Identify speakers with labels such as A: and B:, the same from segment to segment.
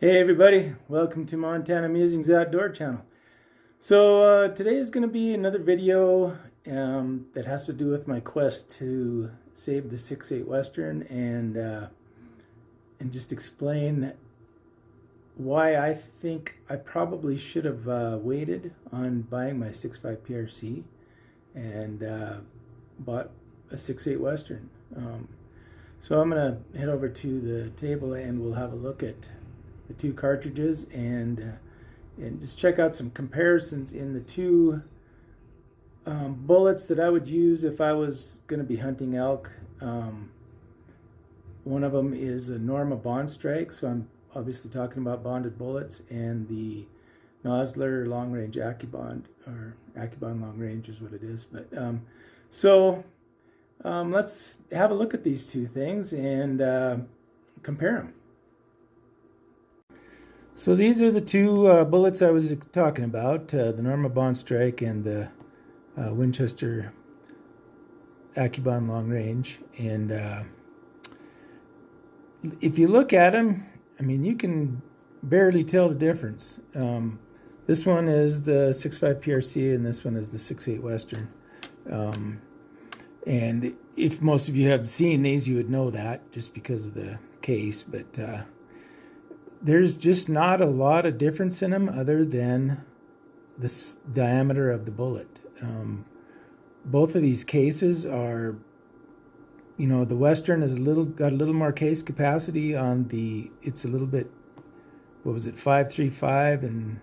A: Hey everybody, welcome to Montana Musings Outdoor channel. So today is going to be another video that has to do with my quest to save the 6.8 Western and just explain why I think I probably should have waited on buying my 6.5 PRC and bought a 6.8 Western. So I'm going to head over to the table and we'll have a look at the two cartridges and just check out some comparisons in the two bullets that I would use if I was going to be hunting elk. One of them is a Norma Bond Strike, so I'm obviously talking about bonded bullets, and the Nosler Long Range AccuBond, or AccuBond Long Range is what it is. But let's have a look at these two things and compare them. So these are the two bullets I was talking about, the Norma Bond Strike and the Winchester AccuBond Long Range. And if you look at them, I mean, you can barely tell the difference. This one is the 6.5 PRC and this one is the 6.8 Western. And if most of you have seen these, you would know that just because of the case. But there's just not a lot of difference in them other than the diameter of the bullet. Both of these cases are, the Western is got a little more case capacity on the, it's a little bit, 5.35, and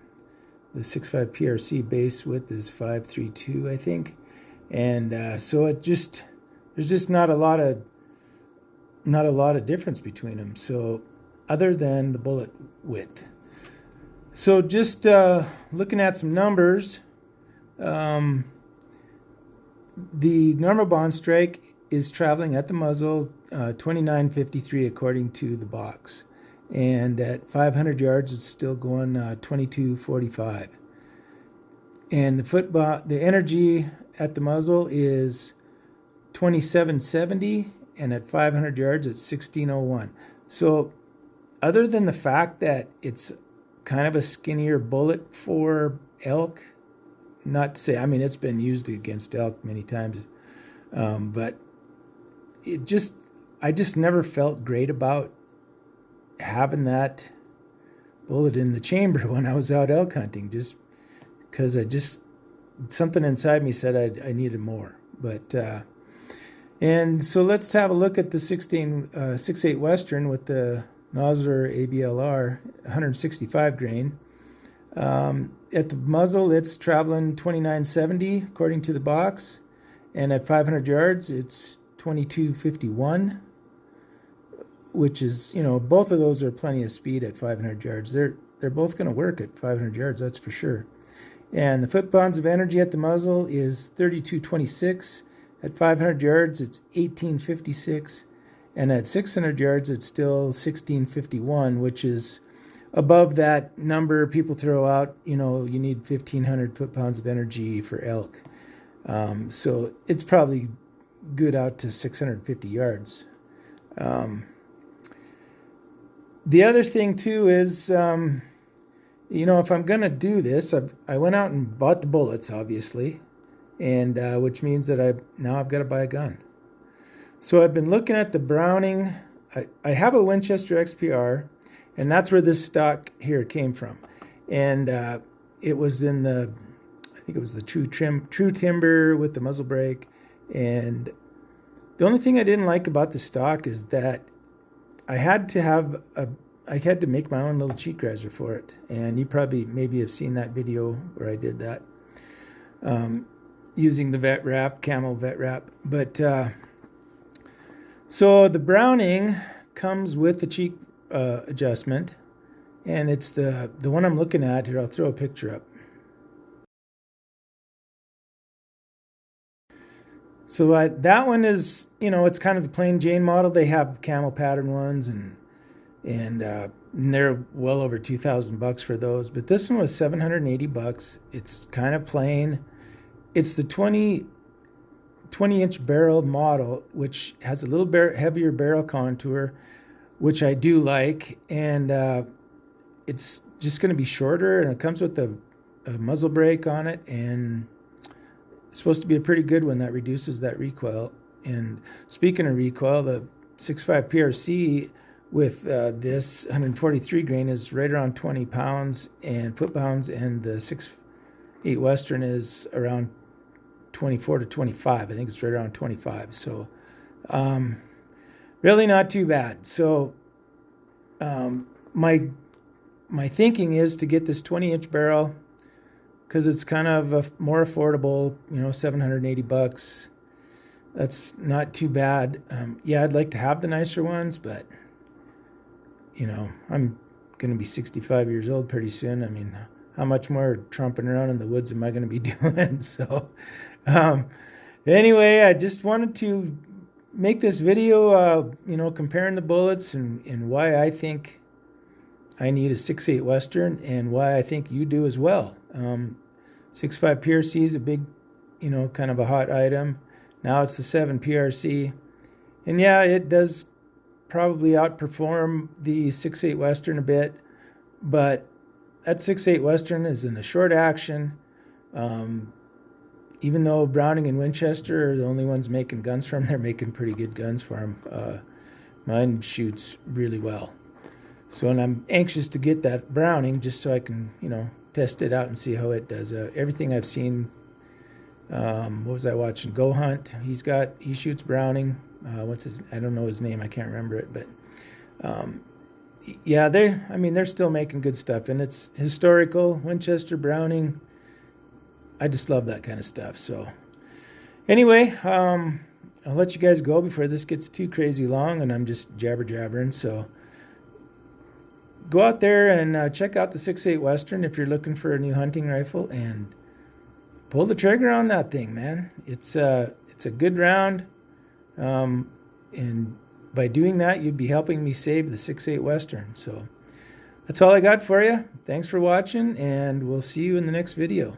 A: the 6.5 PRC base width is 5.32, I think. And so there's just not a lot of difference between them. So other than the bullet width. So just looking at some numbers, the Norma Bond Strike is traveling at the muzzle 29.53 according to the box, and at 500 yards it's still going 22.45. And the energy at the muzzle is 27.70, and at 500 yards it's 16.01. So other than the fact that it's kind of a skinnier bullet for elk, not to say, I mean, it's been used against elk many times, but I just never felt great about having that bullet in the chamber when I was out elk hunting, just because something inside me said I needed more. But and so let's have a look at the 6.8 Western with the Nosler ABLR 165 grain. At the muzzle, it's traveling 29.70 according to the box, and at 500 yards, it's 22.51, which is, both of those are plenty of speed at 500 yards. They're both going to work at 500 yards, that's for sure. And the foot-pounds of energy at the muzzle is 32.26. At 500 yards, it's 18.56. And at 600 yards, it's still 16.51, which is above that number people throw out. You need 1,500 foot-pounds of energy for elk. So it's probably good out to 650 yards. The other thing, too, is, if I'm going to do this, I went out and bought the bullets, obviously, and which means that I've got to buy a gun. So I've been looking at the Browning. I have a Winchester XPR, and that's where this stock here came from. And it was in I think it was the True Timber with the muzzle brake. And the only thing I didn't like about the stock is that I had to make my own little cheek riser for it. And you maybe have seen that video where I did that using the Vet Wrap, Camel Vet Wrap. But so the Browning comes with the cheek adjustment, and it's the one I'm looking at here. I'll throw a picture up. So that one is, it's kind of the plain Jane model. They have camel pattern ones, and they're well over $2,000 for those. But this one was $780. It's kind of plain. It's the 20-inch barrel model, which has a little heavier barrel contour, which I do like. And it's just going to be shorter, and it comes with a muzzle brake on it, and it's supposed to be a pretty good one that reduces that recoil. And speaking of recoil, the 6.5 PRC with this 143 grain is right around 20 pounds and foot-pounds, and the 6.8 Western is around 24 to 25. I think it's right around 25. So really not too bad. So my thinking is to get this 20-inch barrel because it's kind of more affordable, you know, $780. That's not too bad. Yeah, I'd like to have the nicer ones, but, you know, I'm going to be 65 years old pretty soon. I mean, how much more tromping around in the woods am I going to be doing? So anyway, I just wanted to make this video, you know, comparing the bullets and why I think I need a 6.8 Western and why I think you do as well. 6.5 PRC is a big, you know, kind of a hot item. Now it's the 7 PRC. And yeah, it does probably outperform the 6.8 Western a bit, but that 6.8 Western is in a short action. Even though Browning and Winchester are the only ones making guns for them, they're making pretty good guns for them. Mine shoots really well. So, and I'm anxious to get that Browning just so I can, you know, test it out and see how it does. Everything I've seen, what was I watching? Go Hunt. He shoots Browning. I don't know his name. I can't remember it, but yeah, they're still making good stuff, and it's historical. Winchester, Browning. I just love that kind of stuff. So anyway, I'll let you guys go before this gets too crazy long and I'm just jabbering. So go out there and check out the 6.8 Western if you're looking for a new hunting rifle and pull the trigger on that thing, man. It's a good round. And by doing that, you'd be helping me save the 6.8 Western. So that's all I got for you. Thanks for watching, and we'll see you in the next video.